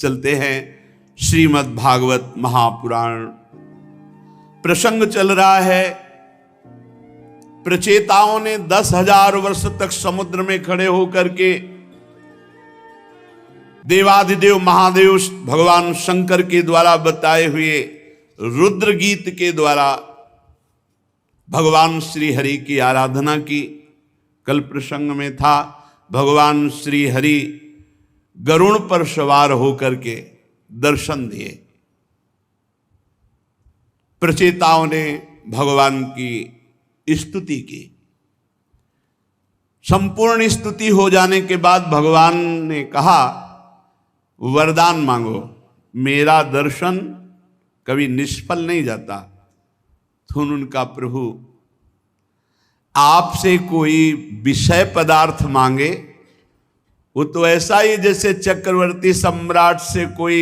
चलते हैं श्रीमद् भागवत महापुराण। प्रसंग चल रहा है, प्रचेताओं ने 10,000 वर्ष तक समुद्र में खड़े होकर के देवाधिदेव महादेव भगवान शंकर के द्वारा बताए हुए रुद्र गीत के द्वारा भगवान श्री हरि की आराधना की। कल प्रसंग में था भगवान श्री हरि गरुड़ पर सवार होकर के दर्शन दिए। प्रचेताओं ने भगवान की स्तुति की। संपूर्ण स्तुति हो जाने के बाद भगवान ने कहा, वरदान मांगो, मेरा दर्शन कभी निष्फल नहीं जाता। सुन उनका प्रभु, आपसे कोई विषय पदार्थ मांगे वो तो ऐसा ही जैसे चक्रवर्ती सम्राट से कोई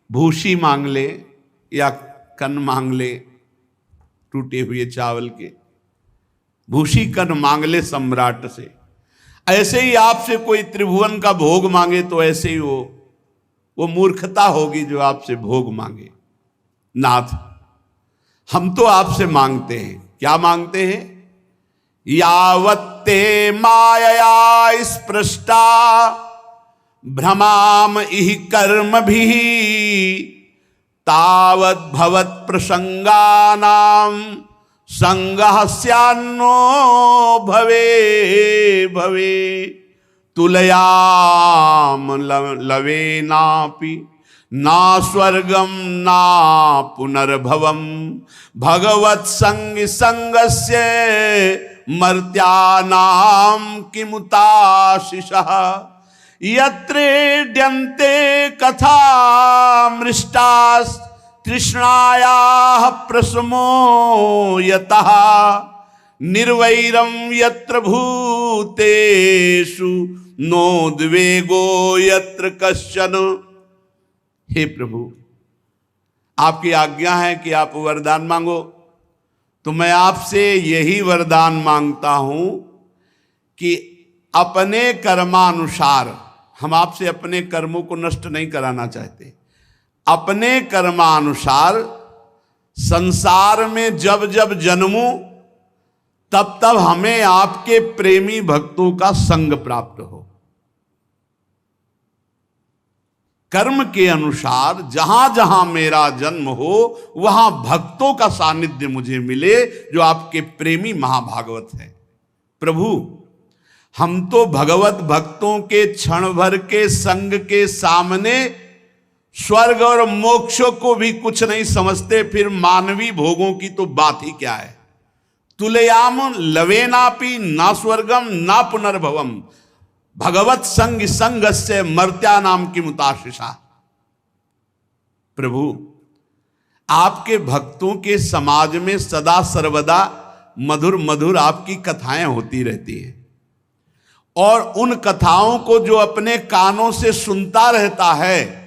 भूसी मांग ले या कन मांग ले, टूटे हुए चावल के भूसी कन मांग ले सम्राट से, ऐसे ही आपसे कोई त्रिभुवन का भोग मांगे तो ऐसे ही वो मूर्खता होगी जो आपसे भोग मांगे। नाथ, हम तो आपसे मांगते हैं, क्या मांगते हैं? यावत्ते मायया स्पृष्टा भ्रमाम इह कर्म भी तावत् भवत् प्रसंगानाम संगः स्यान्नो भवे भवे तुलयाम लवेनापि ना स्वर्गम ना पुनर्भवम भगवत संग संगस्य मर्त्यानाम किमुताशिषः यत्रेड्यन्ते कथा मृष्टास् तृष्णायाः प्रसमो यतः निर्वैरं यत्र भूतेषु नोद्वेगो यत्र कश्चन। हे प्रभु, आपकी आज्ञा है कि आप वरदान मांगो, तो मैं आपसे यही वरदान मांगता हूं कि अपने कर्मानुसार, हम आपसे अपने कर्मों को नष्ट नहीं कराना चाहते, अपने कर्मानुसार संसार में जब जब जन्मूं तब तब हमें आपके प्रेमी भक्तों का संग प्राप्त हो। कर्म के अनुसार जहां जहां मेरा जन्म हो वहां भक्तों का सानिध्य मुझे मिले जो आपके प्रेमी महाभागवत है। प्रभु, हम तो भगवत भक्तों के क्षण भर के संग के सामने स्वर्ग और मोक्ष को भी कुछ नहीं समझते, फिर मानवी भोगों की तो बात ही क्या है। तुलयाम लवेनापि ना स्वर्गम ना पुनर्भवम भगवत संग संगस्य मर्त्यानाम किमुताशिषः। प्रभु, आपके भक्तों के समाज में सदा सर्वदा मधुर मधुर आपकी कथाएं होती रहती हैं, और उन कथाओं को जो अपने कानों से सुनता रहता है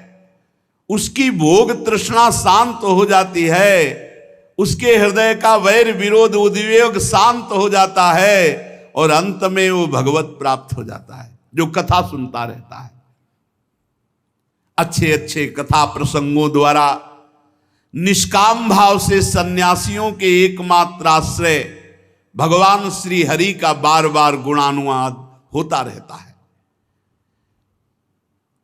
उसकी भोग तृष्णा शांत हो जाती है, उसके हृदय का वैर विरोध उद्वेग शांत हो जाता है, और अंत में वो भगवत प्राप्त हो जाता है जो कथा सुनता रहता है। अच्छे अच्छे कथा प्रसंगों द्वारा निष्काम भाव से सन्यासियों के एकमात्र आश्रय भगवान श्री हरि का बार बार गुणानुवाद होता रहता है।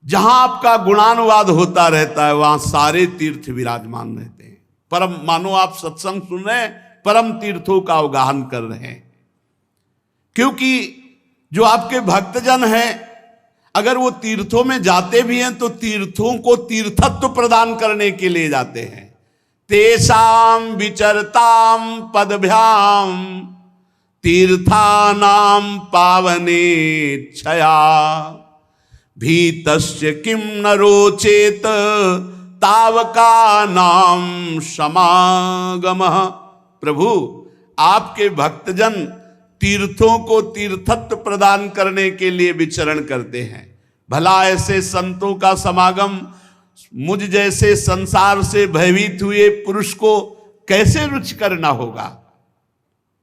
जहां आपका गुणानुवाद होता रहता है वहां सारे तीर्थ विराजमान रहते हैं। परम, मानो आप सत्संग सुन रहे हैं, परम तीर्थों का अवगाहन कर रहे हैं, क्योंकि जो आपके भक्तजन हैं अगर वो तीर्थों में जाते भी हैं तो तीर्थों को तीर्थत्व प्रदान करने के लिए जाते हैं। तेषाम विचरताम पदभ्याम तीर्थानाम पावने छया भीतस्य किम न रोचेत तावका नाम समागमः। प्रभु, आपके भक्तजन तीर्थों को तीर्थत्व प्रदान करने के लिए विचरण करते हैं। भला ऐसे संतों का समागम मुझ जैसे संसार से भयभीत हुए पुरुष को कैसे रुचिकर न होगा।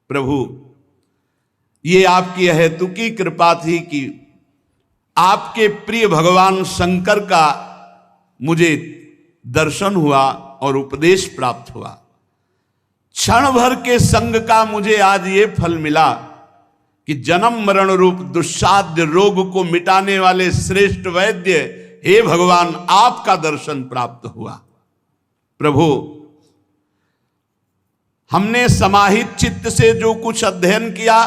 प्रभु, ये आपकी अहेतुकी कृपा थी कि आपके प्रिय भगवान शंकर का मुझे दर्शन हुआ और उपदेश प्राप्त हुआ। क्षण भर के संग का मुझे आज ये फल मिला कि जन्म मरण रूप दुस्साध्य रोग को मिटाने वाले श्रेष्ठ वैद्य हे भगवान आपका दर्शन प्राप्त हुआ। प्रभु, हमने समाहित चित्त से जो कुछ अध्ययन किया,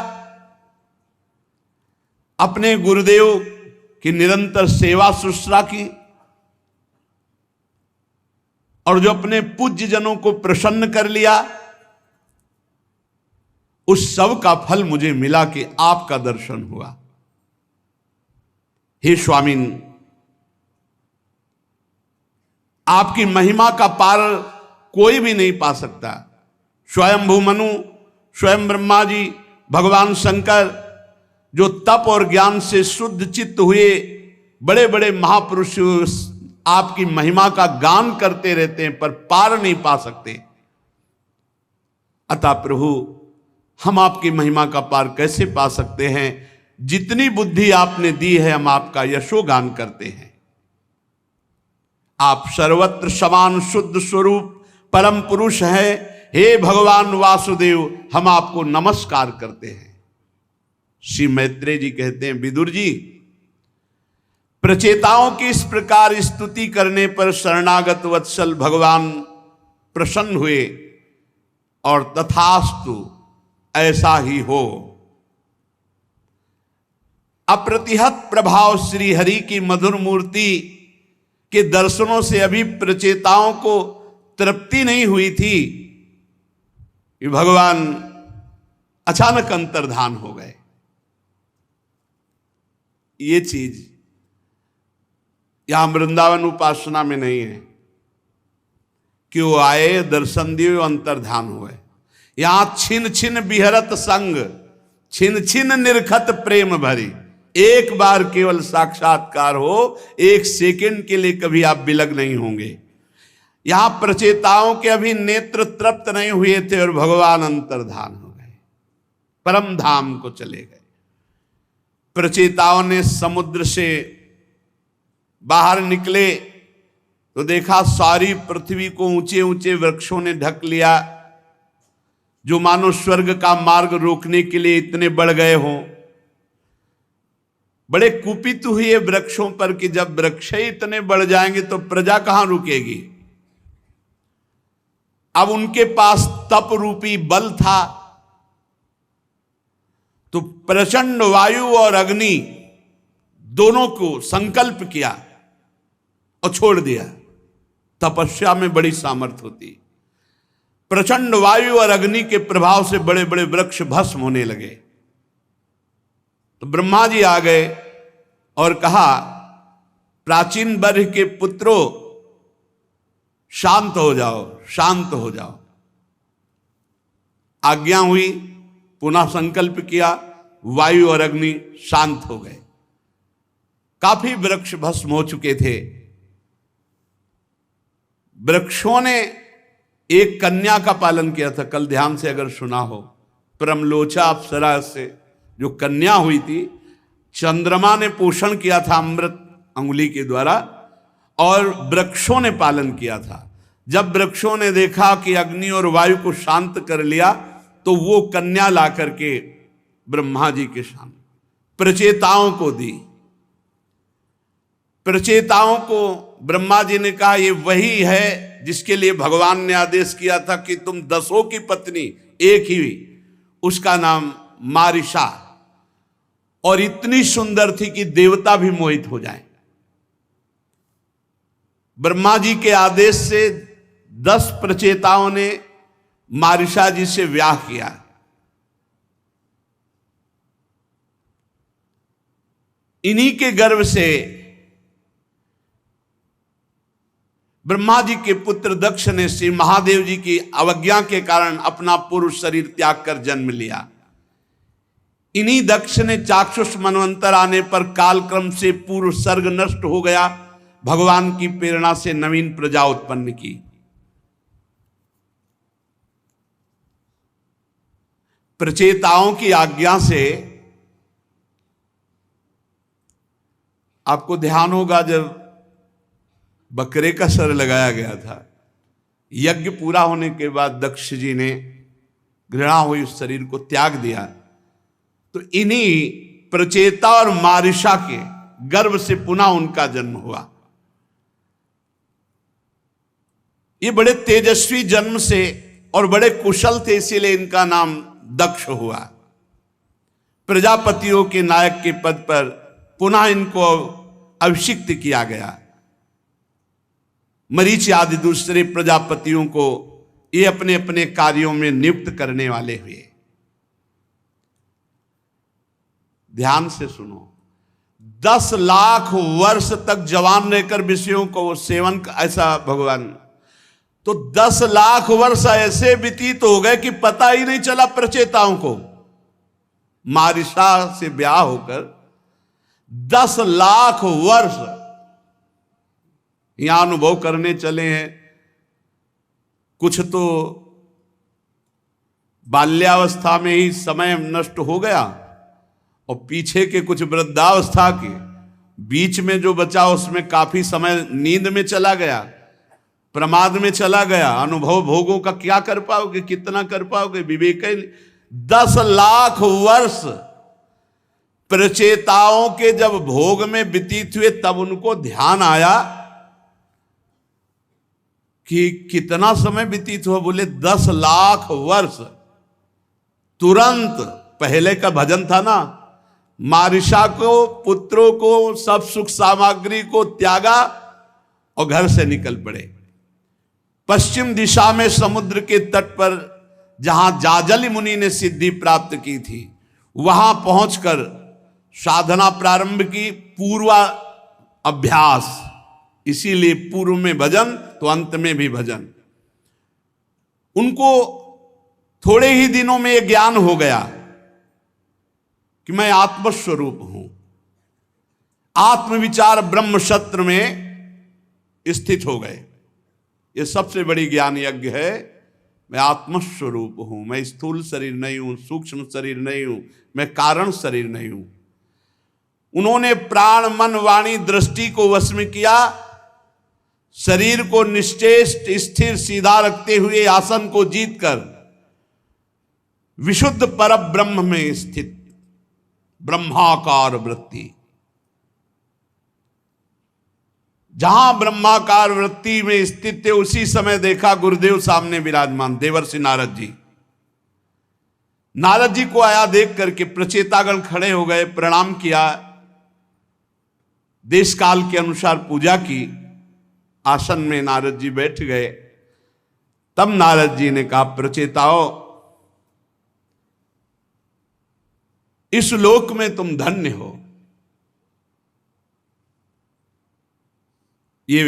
अपने गुरुदेव की निरंतर सेवा शुश्रूषा की, और जो अपने पूज्य जनों को प्रसन्न कर लिया, उस सब का फल मुझे मिला कि आपका दर्शन हुआ। हे स्वामीन, आपकी महिमा का पार कोई भी नहीं पा सकता। स्वयं भूमनु, स्वयं ब्रह्मा जी, भगवान शंकर जो तप और ज्ञान से शुद्ध चित्त हुए बड़े बड़े महापुरुष आपकी महिमा का गान करते रहते हैं, पर पार नहीं पा सकते। अतः प्रभु, हम आपकी महिमा का पार कैसे पा सकते हैं? जितनी बुद्धि आपने दी है, हम आपका यशोगान करते हैं। आप सर्वत्र समान शुद्ध स्वरूप परम पुरुष हैं। हे भगवान वासुदेव, हम आपको नमस्कार करते हैं। श्री मैत्रेय जी कहते हैं, विदुर जी, प्रचेताओं की इस प्रकार स्तुति करने पर शरणागत वत्सल भगवान प्रसन्न हुए और तथास्तु ऐसा ही हो। अप्रतिहत प्रभाव श्री हरि की मधुर मूर्ति के दर्शनों से अभी प्रचेताओं को तृप्ति नहीं हुई थी कि भगवान अचानक अंतर्धान हो गए। ये चीज यहां वृंदावन उपासना में नहीं है कि वो आए, दर्शन दिए, अंतर्धान हुए। यहां छिन छिन बिहरत संग, छिन छिन निरखत प्रेम भरी। एक बार केवल साक्षात्कार हो, एक सेकंड के लिए कभी आप विलग नहीं होंगे। यहां प्रचेताओं के अभी नेत्र तृप्त नहीं हुए थे और भगवान अंतर्धान हो गए, परम धाम को चले गए। प्रचेताओं ने समुद्र से बाहर निकले तो देखा सारी पृथ्वी को ऊंचे ऊंचे वृक्षों ने ढक लिया, जो मानो स्वर्ग का मार्ग रोकने के लिए इतने बढ़ गए हों। बड़े कुपित हुए वृक्षों पर कि जब वृक्ष ही इतने बढ़ जाएंगे तो प्रजा कहां रुकेगी। अब उनके पास तप रूपी बल था, तो प्रचंड वायु और अग्नि दोनों को संकल्प किया और छोड़ दिया। तपस्या में बड़ी सामर्थ्य होती। प्रचंड वायु और अग्नि के प्रभाव से बड़े बड़े वृक्ष भस्म होने लगे। तो ब्रह्मा जी आ गए और कहा, प्राचीन वर्ग के पुत्रों, शांत हो जाओ, शांत हो जाओ। आज्ञा हुई, पुनः संकल्प किया, वायु और अग्नि शांत हो गए। काफी वृक्ष भस्म हो चुके थे। वृक्षों ने एक कन्या का पालन किया था, कल ध्यान से अगर सुना हो, परमलोचा अप्सरा से जो कन्या हुई थी, चंद्रमा ने पोषण किया था अमृत अंगुली के द्वारा, और वृक्षों ने पालन किया था। जब वृक्षों ने देखा कि अग्नि और वायु को शांत कर लिया, तो वो कन्या ला करके ब्रह्मा जी के सामने प्रचेताओं को दी। प्रचेताओं को ब्रह्मा जी ने कहा, ये वही है जिसके लिए भगवान ने आदेश किया था कि तुम 10 की पत्नी एक ही, उसका नाम मारिशा, और इतनी सुंदर थी कि देवता भी मोहित हो जाएं। ब्रह्मा जी के आदेश से 10 प्रचेताओं ने मारिशा जी से ब्याह किया। इन्हीं के गर्भ से ब्रह्मा जी के पुत्र दक्ष ने श्री महादेव जी की अवज्ञा के कारण अपना पुरुष शरीर त्याग कर जन्म लिया। इन्हीं दक्ष ने चाक्षुष मनवंतर आने पर कालक्रम से पूर्व सर्ग नष्ट हो गया, भगवान की प्रेरणा से नवीन प्रजा उत्पन्न की। प्रचेताओं की आज्ञा से आपको ध्यान होगा, जब बकरे का सर लगाया गया था। यज्ञ पूरा होने के बाद दक्ष जी ने घृणा हुई उस शरीर को त्याग दिया। तो इन्हीं प्रचेता और मारिशा के गर्भ से पुनः उनका जन्म हुआ। ये बड़े तेजस्वी जन्म से और बड़े कुशल थे, इसीलिए इनका नाम दक्ष हुआ। प्रजापतियों के नायक के पद पर पुनः इनको अभिषिक्त किया गया। मरीचि आदि दूसरे प्रजापतियों को ये अपने अपने कार्यों में नियुक्त करने वाले हुए। ध्यान से सुनो, 10 लाख वर्ष तक जवान रहकर विषयों को सेवन, ऐसा भगवान, तो 10 लाख वर्ष ऐसे व्यतीत हो गए कि पता ही नहीं चला प्रचेताओं को। मारिशा से ब्याह होकर 10 लाख वर्ष यहां अनुभव करने चले हैं। कुछ तो बाल्यावस्था में ही समय नष्ट हो गया, और पीछे के कुछ वृद्धावस्था के बीच में जो बचा उसमें काफी समय नींद में चला गया, प्रमाद में चला गया। अनुभव भोगों का क्या कर पाओगे, कितना कर पाओगे, विवेक ही। 10 लाख वर्ष प्रचेताओं के जब भोग में व्यतीत हुए, तब उनको ध्यान आया कि कितना समय व्यतीत हुआ। बोले 10 लाख वर्ष। तुरंत, पहले का भजन था ना, मारिशा को, पुत्रों को, सब सुख सामग्री को त्यागा और घर से निकल पड़े। पश्चिम दिशा में समुद्र के तट पर जहां जाजली मुनि ने सिद्धि प्राप्त की थी, वहां पहुंचकर साधना प्रारंभ की। पूर्व अभ्यास, इसीलिए पूर्व में भजन तो अंत में भी भजन। उनको थोड़े ही दिनों में यह ज्ञान हो गया कि मैं आत्मस्वरूप हूं। आत्मविचार ब्रह्म शस्त्र में स्थित हो गए। यह सबसे बड़ी ज्ञान यज्ञ है। मैं आत्मस्वरूप हूं, मैं स्थूल शरीर नहीं हूं, सूक्ष्म शरीर नहीं हूं, मैं कारण शरीर नहीं हूं। उन्होंने प्राण, मन, वाणी, दृष्टि को वश में किया। शरीर को निश्चेष्ट, स्थिर, सीधा रखते हुए आसन को जीतकर विशुद्ध पर ब्रह्म में स्थित ब्रह्माकार वृत्ति, जहां ब्रह्माकार वृत्ति में स्थित थे, उसी समय देखा गुरुदेव सामने विराजमान, देवर्षि नारद जी। नारद जी को आया देख करके प्रचेतागण खड़े हो गए, प्रणाम किया, देश काल के अनुसार पूजा की। आसन में नारद जी बैठ गए। तब नारद जी ने कहा, प्रचेताओ, इस लोक में तुम धन्य हो। ये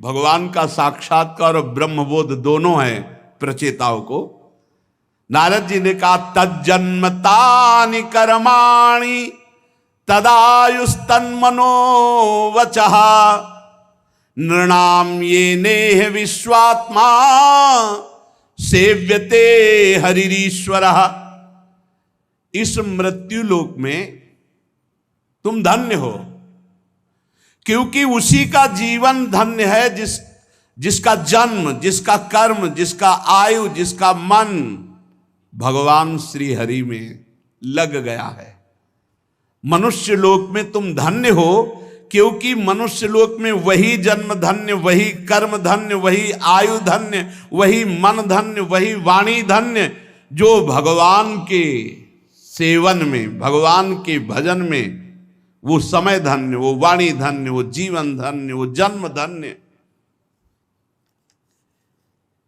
भगवान का साक्षात्कार और ब्रह्मबोध दोनों है प्रचेताओं को। नारद जी ने कहा, तज्जन्मतानि कर्माणि तदायुस्तन्मनो वचः नृणाम ये नेह विश्वात्मा सेव्यते हरिरीश्वरः। इस मृत्यु लोक में तुम धन्य हो, क्योंकि उसी का जीवन धन्य है जिसका जन्म, जिसका कर्म, जिसका आयु, जिसका मन भगवान श्री हरि में लग गया है। मनुष्य लोक में तुम धन्य हो, क्योंकि मनुष्य लोक में वही जन्म धन्य, वही कर्म धन्य, वही आयु धन्य, वही मन धन्य, वही वाणी धन्य, जो भगवान के सेवन में, भगवान के भजन में वो समय धन्य, वो वाणी धन्य, वो जीवन धन्य, वो जन्म धन्य।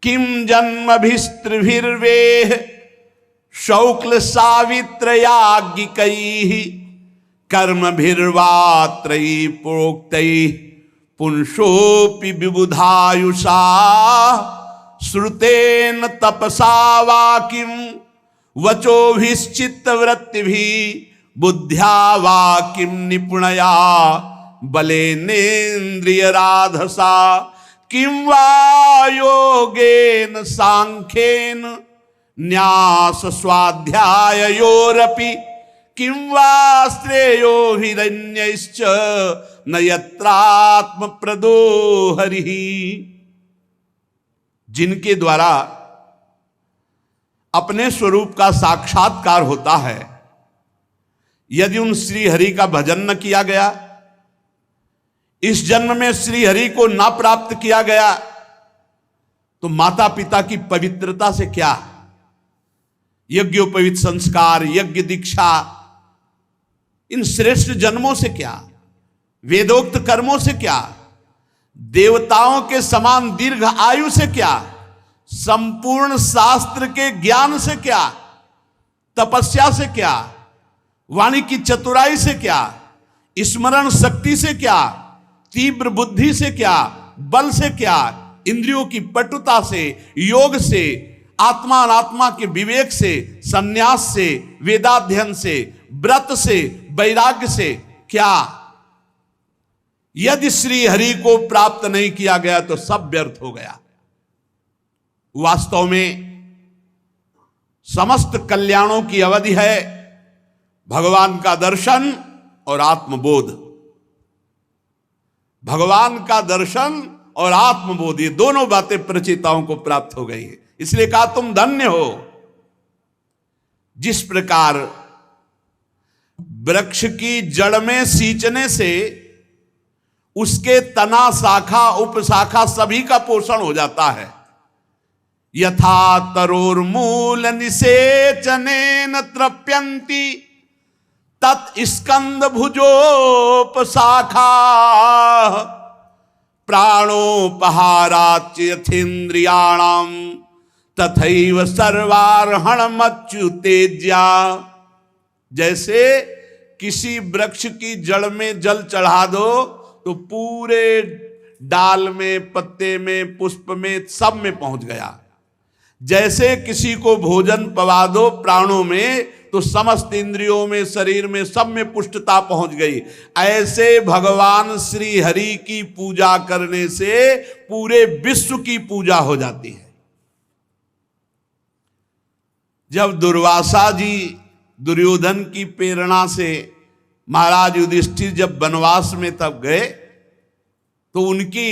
किम जन्मभिस्त्रिभिर्वेह शौक्ल सावित्रयाज्ञिकैः कर्मभिर्वात्रैः प्रोक्तैः पुंसोऽपि विबुधायुषा श्रुतेन तपसा वा किं वचोभिश्चित्तवृत्तिभिः बुद्ध्या वा किं निपुणया बलेनेन्द्रियराधसा किं वा योगेन सांख्येन न्यास स्वाध्याययोरपि किं वा श्रेयो हिरण्यश्च न यत्रात्म प्रदो हरि। जिनके द्वारा अपने स्वरूप का साक्षात्कार होता है, यदि उन श्री हरि का भजन न किया गया, इस जन्म में श्री हरि को ना प्राप्त किया गया, तो माता पिता की पवित्रता से क्या, यज्ञोपवीत संस्कार, यज्ञ दीक्षा, इन श्रेष्ठ जन्मों से क्या, वेदोक्त कर्मों से क्या, देवताओं के समान दीर्घ आयु से क्या, संपूर्ण शास्त्र के ज्ञान से क्या, तपस्या से क्या, वाणी की चतुराई से क्या, स्मरण शक्ति से क्या, तीव्र बुद्धि से क्या, बल से क्या, इंद्रियों की पटुता से, योग से, आत्मा अनात्मा के विवेक से, संन्यास से, वेदाध्ययन से, व्रत से, वैराग्य से क्या। यदि श्री हरि को प्राप्त नहीं किया गया तो सब व्यर्थ हो गया। वास्तव में समस्त कल्याणों की अवधि है भगवान का दर्शन और आत्मबोध। भगवान का दर्शन और आत्मबोध, ये दोनों बातें प्रचेताओं को प्राप्त हो गई है। इसलिए कहा तुम धन्य हो। जिस प्रकार वृक्ष की जड़ में सींचने से उसके तना, शाखा, उपशाखा सभी का पोषण हो जाता है, यथा तरोर्मूल निसेचनेन तृप्यन्ति तत्स्कंद भुजोपशाखा प्राणोपहाराच यथेन्द्रियाणाम तथैव सर्वार्हणमच्युतेज्या। जैसे किसी वृक्ष की जड़ में जल चढ़ा दो तो पूरे डाल में, पत्ते में, पुष्प में, सब में पहुंच गया। जैसे किसी को भोजन पवा दो प्राणों में तो समस्त इंद्रियों में, शरीर में, सब में पुष्टता पहुंच गई। ऐसे भगवान श्री हरि की पूजा करने से पूरे विश्व की पूजा हो जाती है। जब दुर्वासा जी दुर्योधन की प्रेरणा से महाराज युधिष्ठिर जब वनवास में तब गए तो उनकी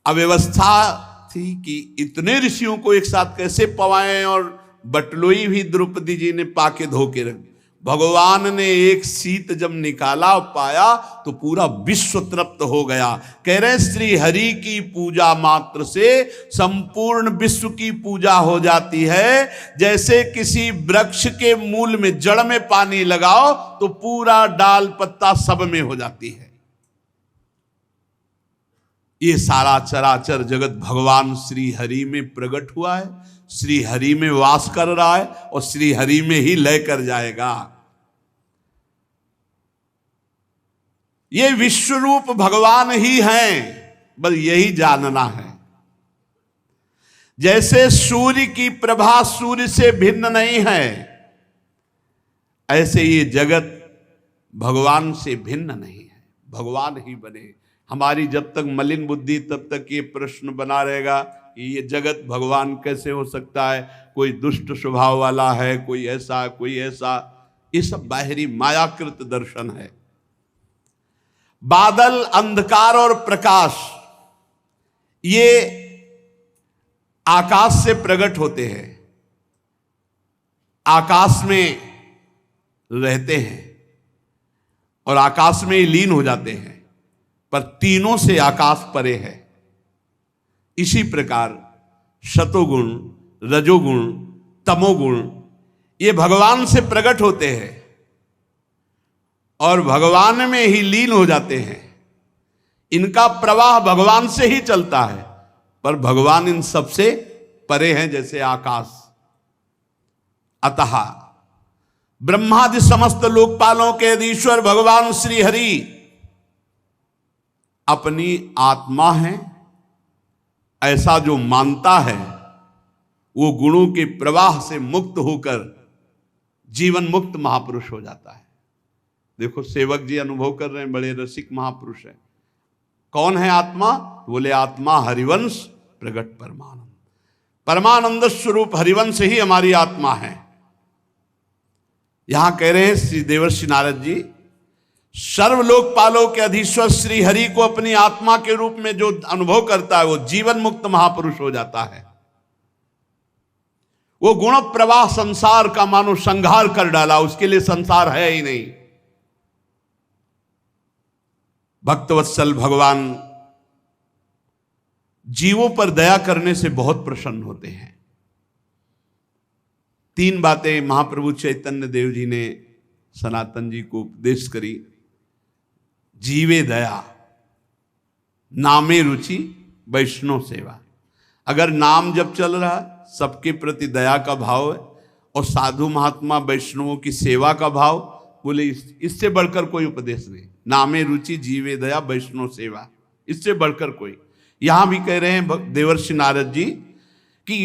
अव्यवस्था थी कि इतने ऋषियों को एक साथ कैसे पवाएं, और बटलोई भी द्रौपदी जी ने पाके धो के रख दी। भगवान ने एक शीत जब निकाला पाया तो पूरा विश्व तृप्त हो गया। कह रहे श्री हरि की पूजा मात्र से संपूर्ण विश्व की पूजा हो जाती है। जैसे किसी वृक्ष के मूल में, जड़ में पानी लगाओ तो पूरा डाल पत्ता सब में हो जाती है। ये सारा चराचर जगत भगवान श्री हरि में प्रकट हुआ है, श्री हरि में वास कर रहा है और श्री हरि में ही लय कर जाएगा। ये विश्व रूप भगवान ही हैं, बस यही जानना है। जैसे सूर्य की प्रभा सूर्य से भिन्न नहीं है, ऐसे ये जगत भगवान से भिन्न नहीं है, भगवान ही बने। हमारी जब तक मलिन बुद्धि तब तक ये प्रश्न बना रहेगा कि ये जगत भगवान कैसे हो सकता है, कोई दुष्ट स्वभाव वाला है, कोई ऐसा, कोई ऐसा। ये सब बाहरी मायाकृत दर्शन है। बादल, अंधकार और प्रकाश ये आकाश से प्रकट होते हैं, आकाश में रहते हैं और आकाश में ही लीन हो जाते हैं, पर तीनों से आकाश परे है। इसी प्रकार सतोगुण, रजोगुण, तमोगुण ये भगवान से प्रकट होते हैं और भगवान में ही लीन हो जाते हैं। इनका प्रवाह भगवान से ही चलता है, पर भगवान इन सबसे परे हैं, जैसे आकाश। अतः ब्रह्मादि समस्त लोकपालों के ईश्वर भगवान श्री हरि अपनी आत्मा है, ऐसा जो मानता है वो गुणों के प्रवाह से मुक्त होकर जीवन मुक्त महापुरुष हो जाता है। देखो सेवक जी अनुभव कर रहे हैं, बड़े रसिक महापुरुष हैं। कौन है आत्मा? बोले आत्मा हरिवंश प्रगट परमानंद। परमानंद स्वरूप हरिवंश ही हमारी आत्मा है। यहां कह रहे हैं श्री देवर्षि नारद जी, सर्वलोकपालों के अधीश्वर श्री हरि को अपनी आत्मा के रूप में जो अनुभव करता है वो जीवन मुक्त महापुरुष हो जाता है। वो गुण प्रवाह संसार का मानो संहार कर डाला, उसके लिए संसार है ही नहीं। भक्तवत्सल भगवान जीवों पर दया करने से बहुत प्रसन्न होते हैं। 3 बातें महाप्रभु चैतन्य देव जी ने सनातन जी को उपदेश करी। जीवे दया, नामे रुचि, वैष्णव सेवा। अगर नाम जब चल रहा है, सबके प्रति दया का भाव है और साधु महात्मा वैष्णवों की सेवा का भाव, बोले इससे बढ़कर कोई उपदेश नहीं। नामे रुचि, जीवे दया, वैष्णव सेवा, इससे बढ़कर कोई। यहां भी कह रहे हैं देवर्षि नारद जी कि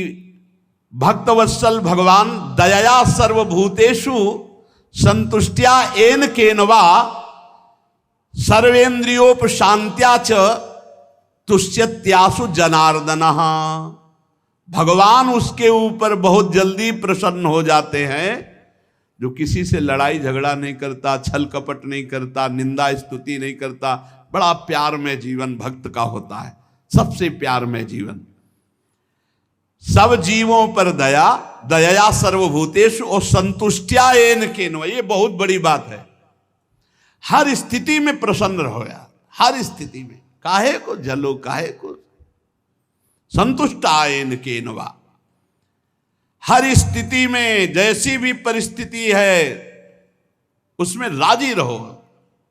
भक्तवत्सल भगवान दया सर्वभूतेषु संतुष्टिया एन केनवा सर्वेन्द्रियोपशांत्या च तुष्यत्यासु जनार्दनः। भगवान उसके ऊपर बहुत जल्दी प्रसन्न हो जाते हैं जो किसी से लड़ाई झगड़ा नहीं करता, छल कपट नहीं करता, निंदा स्तुति नहीं करता। बड़ा प्यार में जीवन भक्त का होता है, सबसे प्यार में जीवन। सब जीवों पर दया, दया सर्वभूतेषु और संतुष्टिया एन केनवा, ये बहुत बड़ी बात है। हर स्थिति में प्रसन्न रहो यार, हर स्थिति में। काहे को जलो, काहे को संतुष्ट आयन केनवा। हर स्थिति में जैसी भी परिस्थिति है उसमें राजी रहो।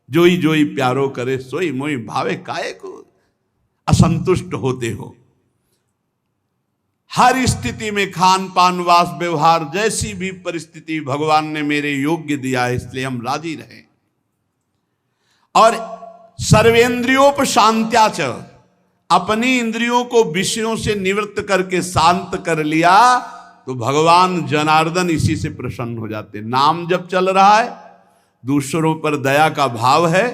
जोई जोई प्यारो करे सोई मोई भावे, काहे को असंतुष्ट होते हो। हर स्थिति में खान पान वास व्यवहार जैसी भी परिस्थिति भगवान ने मेरे योग्य दिया है, इसलिए हम राजी रहे। और सर्वेंद्रियोपशांत्या च, अपनी इंद्रियों को विषयों से निवृत्त करके शांत कर लिया तो भगवान जनार्दन इसी से प्रसन्न हो जाते। नाम जब चल रहा है, दूसरों पर दया का भाव है,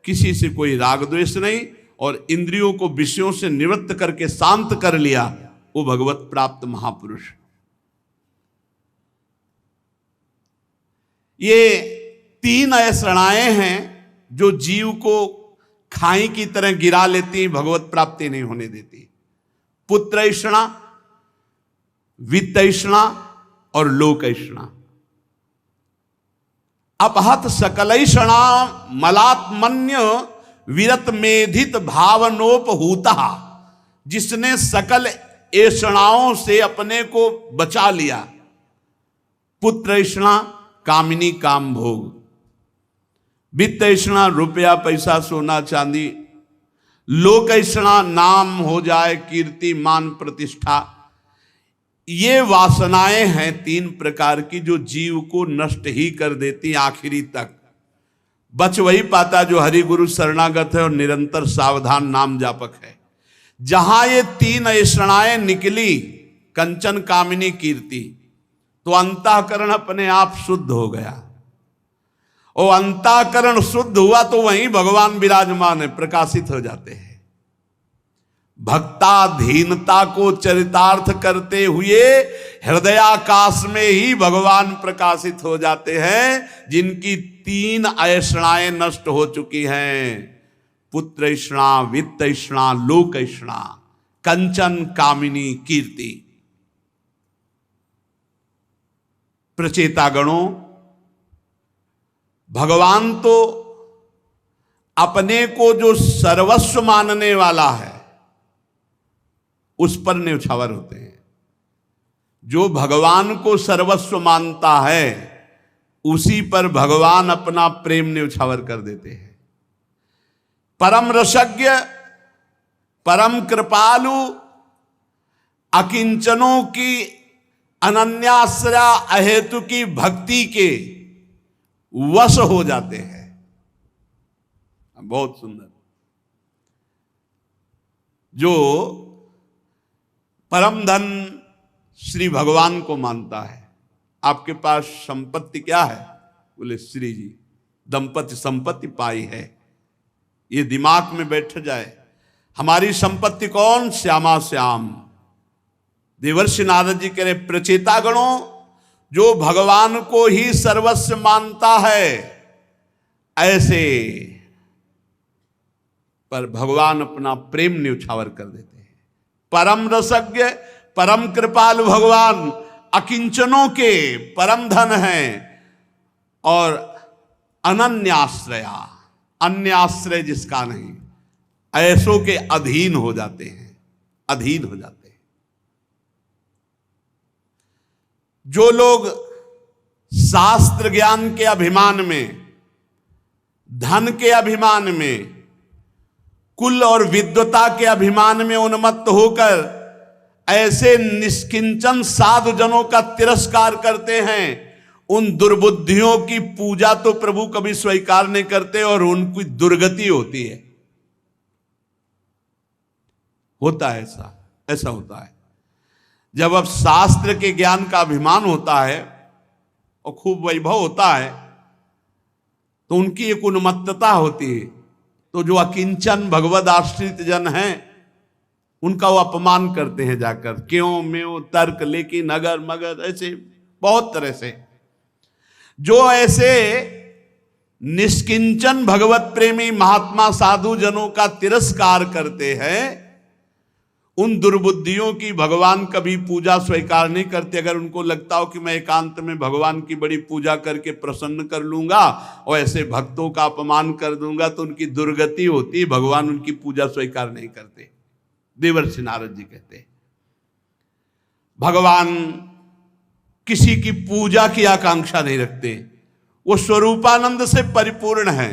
किसी से कोई राग द्वेष नहीं, और इंद्रियों को विषयों से निवृत्त करके शांत कर लिया, वो भगवत प्राप्त महापुरुष। ये 3 ऐसणाएं हैं जो जीव को खाई की तरह गिरा लेती, भगवत प्राप्ति नहीं होने देती। पुत्रैषणा, वित्तैषणा और लोकैषणा। अपहत सकलैषणा मलात्मन्य विरत मेधित भावनोपहूता। जिसने सकल ऐषणाओं से अपने को बचा लिया। पुत्रैषणा, कामिनी काम भोग। वित्तैषणा, रुपया पैसा सोना चांदी। लोकैषणा, नाम हो जाए, कीर्ति मान प्रतिष्ठा। ये वासनाएं हैं 3 प्रकार की जो जीव को नष्ट ही कर देती आखिरी तक। बच वही पाता जो हरि गुरु शरणागत है और निरंतर सावधान नाम जापक है। जहां ये 3 ऐषणाएं निकली, कंचन कामिनी कीर्ति, तो अंतःकरण अपने आप शुद्ध हो गया। और अंतःकरण शुद्ध हुआ तो वहीं भगवान विराजमान है, प्रकाशित हो जाते हैं। भक्ताधीनता को चरितार्थ करते हुए हृदयाकाश में ही भगवान प्रकाशित हो जाते हैं, जिनकी 3 ऐषणाएं नष्ट हो चुकी हैं। पुत्रैषणा, वित्तैषणा, लोकैषणा, कंचन कामिनी कीर्ति। प्रचेतागणों, भगवान तो अपने को जो सर्वस्व मानने वाला है उस पर न्यौछावर होते हैं। जो भगवान को सर्वस्व मानता है उसी पर भगवान अपना प्रेम न्यौछावर कर देते हैं। परम रसज्ञ, परम कृपालु, अकिंचनों की अनन्याश्रया अहेतु की भक्ति के वश हो जाते हैं। बहुत सुंदर। जो परम धन श्री भगवान को मानता है। आपके पास संपत्ति क्या है? बोले श्री जी दंपति संपत्ति पाई है। ये दिमाग में बैठ जाए। हमारी संपत्ति कौन? श्यामा श्याम। देवर्षि नारद जी कह रहे प्रचेतागणों, जो भगवान को ही सर्वस्व मानता है ऐसे पर भगवान अपना प्रेम न्यौछावर कर देते हैं। परम रसज्ञ, परम कृपालु भगवान अकिंचनों के परम धन हैं और अनन्याश्रया, अन्य आश्रय जिसका नहीं, ऐसों के अधीन हो जाते हैं, अधीन हो जाते हैं। जो लोग शास्त्र ज्ञान के अभिमान में, धन के अभिमान में, कुल और विद्वता के अभिमान में उन्मत्त होकर ऐसे निष्किंचन साधु जनों का तिरस्कार करते हैं, उन दुर्बुद्धियों की पूजा तो प्रभु कभी स्वीकार नहीं करते और उनकी दुर्गति होती है। होता है ऐसा होता है। जब अब शास्त्र के ज्ञान का अभिमान होता है और खूब वैभव होता है तो उनकी एक उन्मत्तता होती है। तो जो अकिंचन भगवद आश्रित जन हैं उनका वो अपमान करते हैं जाकर, क्यों म्यों तर्क, लेकिन, अगर, मगर, ऐसे बहुत तरह से। जो ऐसे निष्किंचन भगवत प्रेमी महात्मा साधु जनों का तिरस्कार करते हैं, उन दुर्बुद्धियों की भगवान कभी पूजा स्वीकार नहीं करते। अगर उनको लगता हो कि मैं एकांत में भगवान की बड़ी पूजा करके प्रसन्न कर लूंगा और ऐसे भक्तों का अपमान कर दूंगा तो उनकी दुर्गति होती, भगवान उनकी पूजा स्वीकार नहीं करते। देवर्षि नारद जी कहते हैं भगवान किसी की पूजा की आकांक्षा नहीं रखते, वो स्वरूपानंद से परिपूर्ण है।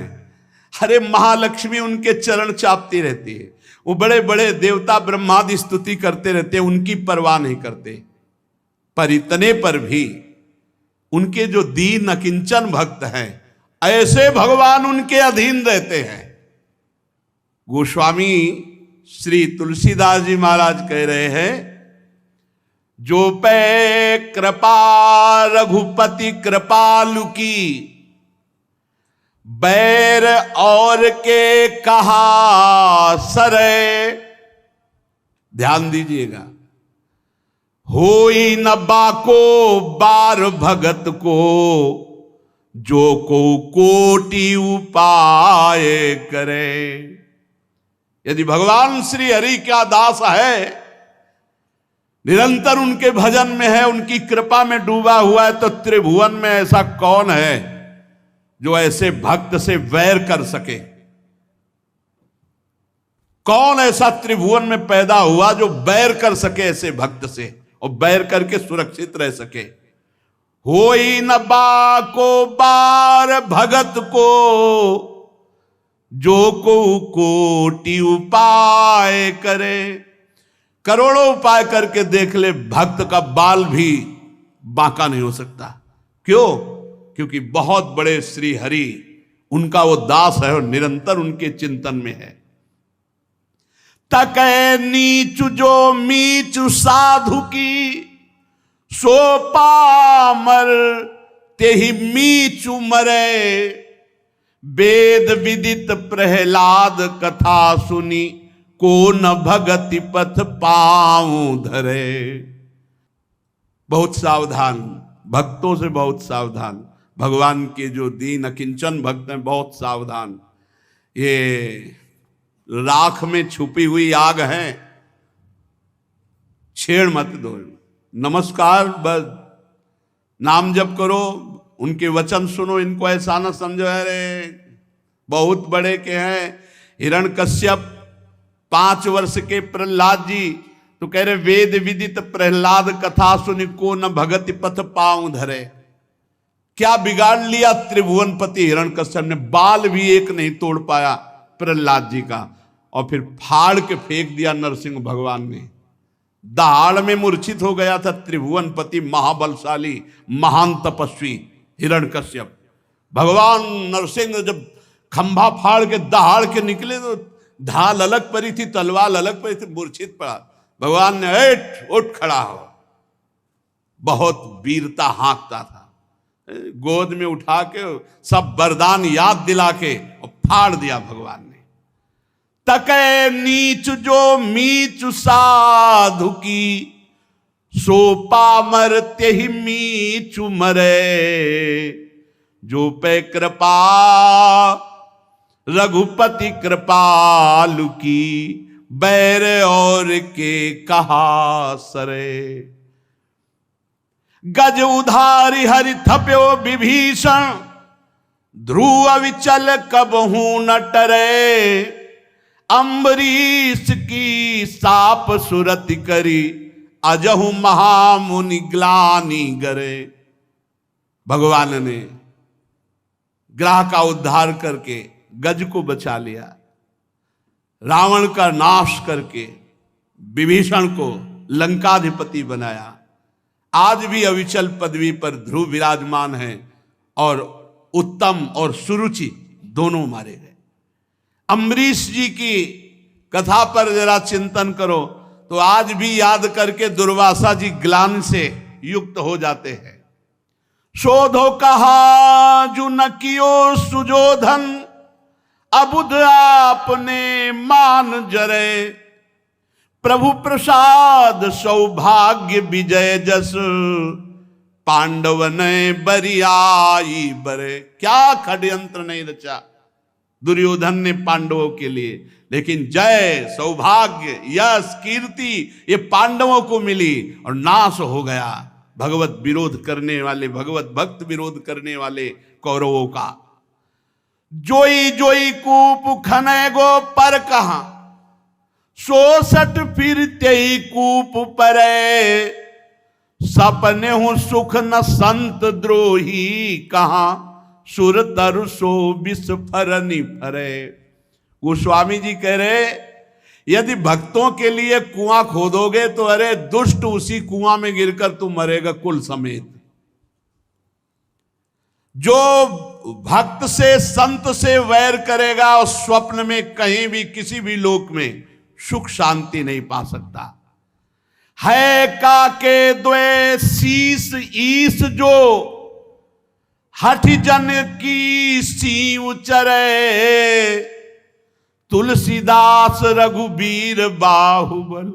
हरे महालक्ष्मी उनके चरण चापती रहती है, वो बड़े बड़े देवता ब्रह्मादि स्तुति करते रहते हैं, उनकी परवाह नहीं करते। पर इतने पर भी उनके जो दीन अकिंचन भक्त हैं, ऐसे भगवान उनके अधीन रहते हैं। गोस्वामी श्री तुलसीदास जी महाराज कह रहे हैं, जो पे कृपा रघुपति कृपालु की, बैर और के कहा सरे। ध्यान दीजिएगा, होई न बाको बार भगत को, जो को कोटि उपाय करे। यदि भगवान श्री हरि का दास है, निरंतर उनके भजन में है, उनकी कृपा में डूबा हुआ है, तो त्रिभुवन में ऐसा कौन है जो ऐसे भक्त से वैर कर सके? कौन ऐसा त्रिभुवन में पैदा हुआ जो बैर कर सके ऐसे भक्त से और बैर करके सुरक्षित रह सके? होई न बाको बार भगत को, जो को कोटि उपाय करे। करोड़ों उपाय करके देख ले, भक्त का बाल भी बांका नहीं हो सकता। क्यों? क्योंकि बहुत बड़े श्री हरि उनका वो दास है और निरंतर उनके चिंतन में है। तकै नीचु जो मीचु साधु की, सो पामर तेहि मीचु मरे। वेद विदित प्रहलाद कथा सुनी, को न भगति पथ पाऊं धरे। बहुत सावधान, भक्तों से बहुत सावधान। भगवान के जो दीन अकिंचन भक्त हैं, बहुत सावधान। ये राख में छुपी हुई आग है, छेड़ मत दो। नमस्कार, बस नाम जप करो, उनके वचन सुनो, इनको ऐसा ना समझो अरे बहुत बड़े के हैं। हिरण्यकश्यप 5 वर्ष के प्रहलाद जी तो कह रहे वेद विदित प्रहलाद कथा सुनि, को न भगति पथ पाऊं धरे। क्या बिगाड़ लिया त्रिभुवनपति हिरण्यकश्यप ने? बाल भी एक नहीं तोड़ पाया प्रहलाद जी का, और फिर फाड़ के फेंक दिया नरसिंह भगवान ने। दहाड़ में मूर्छित हो गया था त्रिभुवनपति, महाबलशाली महान तपस्वी हिरण्यकश्यप। भगवान नरसिंह जब खंभा फाड़ के दहाड़ के निकले तो ढाल अलग पड़ी थी, तलवार अलग पड़ी थी, मूर्छित पड़ा। भगवान ने उठ खड़ा हो, बहुत वीरता हाँकता था, गोद में उठा के सब वरदान याद दिला के और फाड़ दिया भगवान ने। तकै नीच जो मीच साधु की, सो पामर तेहि मीचु मरे। जो पे कृपा रघुपति कृपालु की, बैर और के कहा सरे। गज उधारी हरि थप्यो विभीषण, ध्रुव विचल कबहू न टरे। अम्बरीश की साप सुरति करी, अजहु महामुनि ग्लानि गरे। भगवान ने ग्रह का उद्धार करके गज को बचा लिया, रावण का नाश करके विभीषण को लंकाधिपति बनाया। आज भी अविचल पदवी पर ध्रुव विराजमान है और उत्तम और सुरुचि दोनों मारे गए। अम्बरीश जी की कथा पर जरा चिंतन करो तो आज भी याद करके दुर्वासा जी ग्लानि से युक्त हो जाते हैं। शोधो कहा जो न कियो सुजोधन, अबुध आपने मान जरे। प्रभु प्रसाद सौभाग्य विजय जस, पांडव ने बरियाई बरे। क्या षड्यंत्र नहीं रचा दुर्योधन ने पांडवों के लिए, लेकिन जय सौभाग्य यश कीर्ति ये पांडवों को मिली और नाश हो गया भगवत विरोध करने वाले, भगवत भक्त विरोध करने वाले कौरवों का। जोई जोई कूप खने गो पर कहा, 66 फिर तेई कूप परे। सपने हूं सुख न संत द्रोही, कहा सुर तरु सो विस्फरनि फरे। गोस्वामी जी कह रहे यदि भक्तों के लिए कुआं खोदोगे तो अरे दुष्ट उसी कुआं में गिरकर तू मरेगा कुल समेत। जो भक्त से संत से वैर करेगा और स्वप्न में कहीं भी किसी भी लोक में सुख शांति नहीं पा सकता। है का के द्वे शीस ईस, जो हठ जन की सीव चरे। तुलसीदास रघुबीर बाहुबल,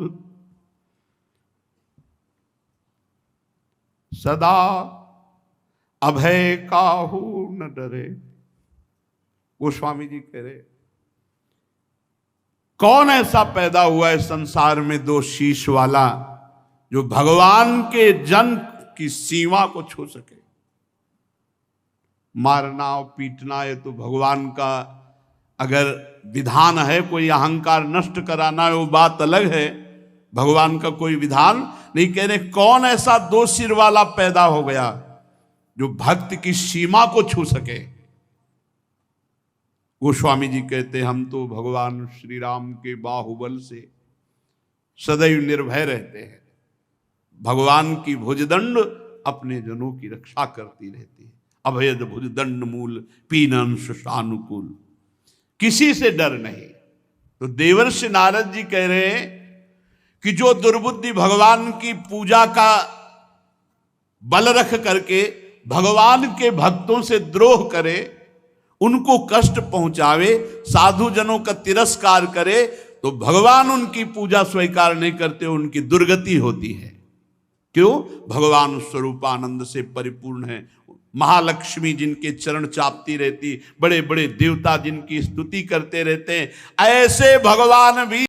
सदा अभय काहू न डरे। गोस्वामी जी कह रहे कौन ऐसा पैदा हुआ है संसार में दो शीश वाला जो भगवान के जन की सीमा को छू सके। मारना और पीटना ये तो भगवान का अगर विधान है, कोई अहंकार नष्ट कराना है वो बात अलग है, भगवान का कोई विधान नहीं। कह रहे कौन ऐसा दो सिर वाला पैदा हो गया जो भक्त की सीमा को छू सके। गोस्वामी जी कहते हम तो भगवान श्री राम के बाहुबल से सदैव निर्भय रहते हैं। भगवान की भुजदंड अपने जनों की रक्षा करती रहती है। अभयद भुजदंड मूल पीनन सुषानुकूल, किसी से डर नहीं। तो देवर्षि नारद जी कह रहे हैं कि जो दुर्बुद्धि भगवान की पूजा का बल रख करके भगवान के भक्तों से द्रोह करे, उनको कष्ट पहुंचावे, साधु जनों का तिरस्कार करे, तो भगवान उनकी पूजा स्वीकार नहीं करते, उनकी दुर्गति होती है। क्यों? भगवान स्वरूपानंद से परिपूर्ण है। महालक्ष्मी जिनके चरण चापती रहती, बड़े बड़े देवता जिनकी स्तुति करते रहते हैं, ऐसे भगवान भी